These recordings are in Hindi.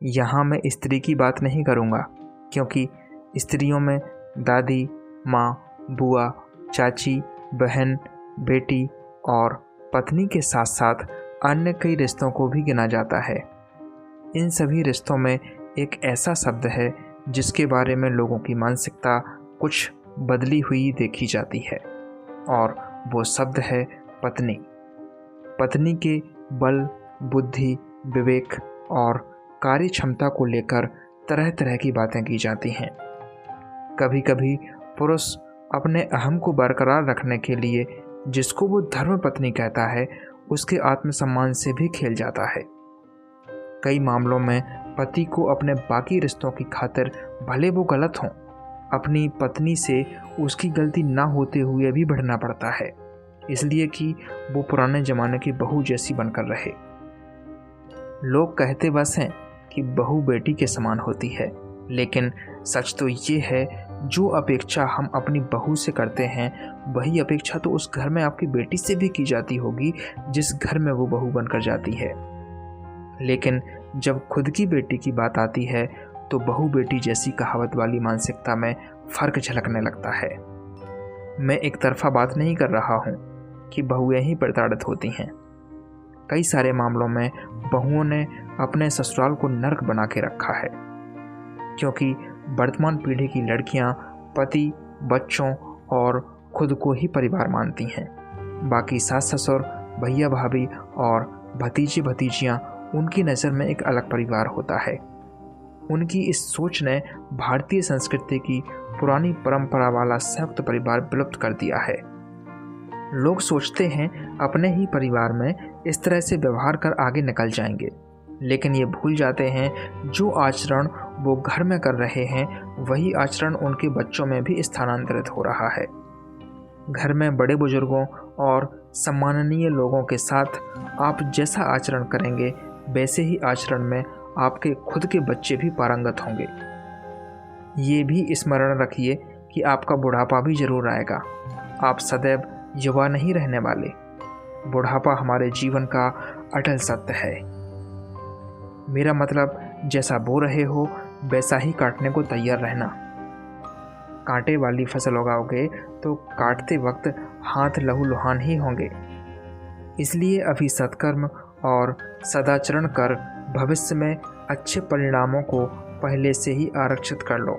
यहाँ मैं स्त्री की बात नहीं करूँगा, क्योंकि स्त्रियों में दादी, माँ, बुआ, चाची, बहन, बेटी और पत्नी के साथ साथ अन्य कई रिश्तों को भी गिना जाता है। इन सभी रिश्तों में एक ऐसा शब्द है जिसके बारे में लोगों की मानसिकता कुछ बदली हुई देखी जाती है, और वो शब्द है पत्नी। पत्नी के बल, बुद्धि, विवेक और कार्य क्षमता को लेकर तरह तरह की बातें की जाती हैं। कभी कभी पुरुष अपने अहम को बरकरार रखने के लिए जिसको वो धर्म पत्नी कहता है, उसके आत्मसम्मान से भी खेल जाता है। कई मामलों में पति को अपने बाकी रिश्तों की खातिर, भले वो गलत हों, अपनी पत्नी से उसकी गलती ना होते हुए भी बढ़ना पड़ता है, इसलिए कि वो पुराने ज़माने की बहू जैसी बनकर रहे। लोग कहते बस हैं कि बहू बेटी के समान होती है, लेकिन सच तो ये है, जो अपेक्षा हम अपनी बहू से करते हैं वही अपेक्षा तो उस घर में आपकी बेटी से भी की जाती होगी जिस घर में वो बहू बनकर जाती है। लेकिन जब खुद की बेटी की बात आती है तो बहू बेटी जैसी कहावत वाली मानसिकता में फ़र्क झलकने लगता है। मैं एक तरफा बात नहीं कर रहा हूँ कि बहुएं ही प्रताड़ित होती हैं। कई सारे मामलों में बहुओं ने अपने ससुराल को नर्क बना के रखा है, क्योंकि वर्तमान पीढ़ी की लड़कियां पति, बच्चों और खुद को ही परिवार मानती हैं। बाकी सास ससुर, भैया भाभी और भतीजे भतीजियां उनकी नज़र में एक अलग परिवार होता है। उनकी इस सोच ने भारतीय संस्कृति की पुरानी परंपरा वाला संयुक्त परिवार विलुप्त कर दिया है। लोग सोचते हैं अपने ही परिवार में इस तरह से व्यवहार कर आगे निकल जाएंगे, लेकिन ये भूल जाते हैं जो आचरण वो घर में कर रहे हैं वही आचरण उनके बच्चों में भी स्थानांतरित हो रहा है। घर में बड़े बुजुर्गों और सम्माननीय लोगों के साथ आप जैसा आचरण करेंगे वैसे ही आचरण में आपके खुद के बच्चे भी पारंगत होंगे। ये भी स्मरण रखिए कि आपका बुढ़ापा भी जरूर आएगा। आप सदैव युवा नहीं रहने वाले। बुढ़ापा हमारे जीवन का अटल सत्य है। मेरा मतलब, जैसा बो रहे हो वैसा ही काटने को तैयार रहना। कांटे वाली फसल उगाओगे तो काटते वक्त हाथ लहूलुहान ही होंगे। इसलिए अभी सत्कर्म और सदाचरण कर भविष्य में अच्छे परिणामों को पहले से ही आरक्षित कर लो।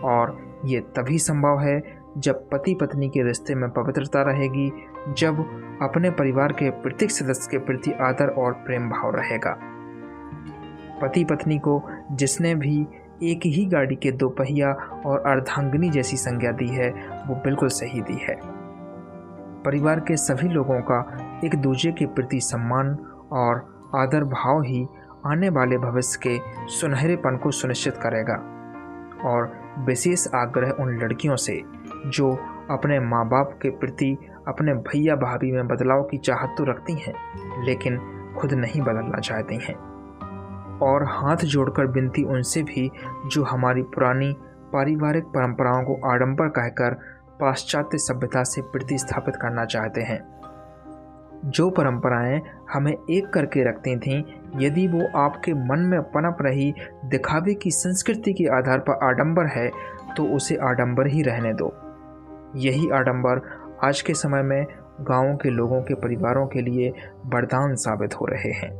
और ये तभी संभव है जब पति पत्नी के रिश्ते में पवित्रता रहेगी, जब अपने परिवार के प्रत्येक सदस्य के प्रति आदर और प्रेम भाव रहेगा। पति पत्नी को जिसने भी एक ही गाड़ी के दो पहिया और अर्धांगिनी जैसी संज्ञा दी है वो बिल्कुल सही दी है। परिवार के सभी लोगों का एक दूसरे के प्रति सम्मान और आदर भाव ही आने वाले भविष्य के सुनहरेपन को सुनिश्चित करेगा। और विशेष आग्रह उन लड़कियों से जो अपने माँ बाप के प्रति, अपने भैया भाभी में बदलाव की चाहत तो रखती हैं लेकिन खुद नहीं बदलना चाहती हैं। और हाथ जोड़कर विनती उनसे भी जो हमारी पुरानी पारिवारिक परंपराओं को आडंबर कहकर पाश्चात्य सभ्यता से प्रतिस्थापित करना चाहते हैं। जो परंपराएं हमें एक करके रखती थीं, यदि वो आपके मन में पनप रही दिखावे की संस्कृति के आधार पर आडंबर है तो उसे आडंबर ही रहने दो। यही आडंबर आज के समय में गांवों के लोगों के परिवारों के लिए वरदान साबित हो रहे हैं।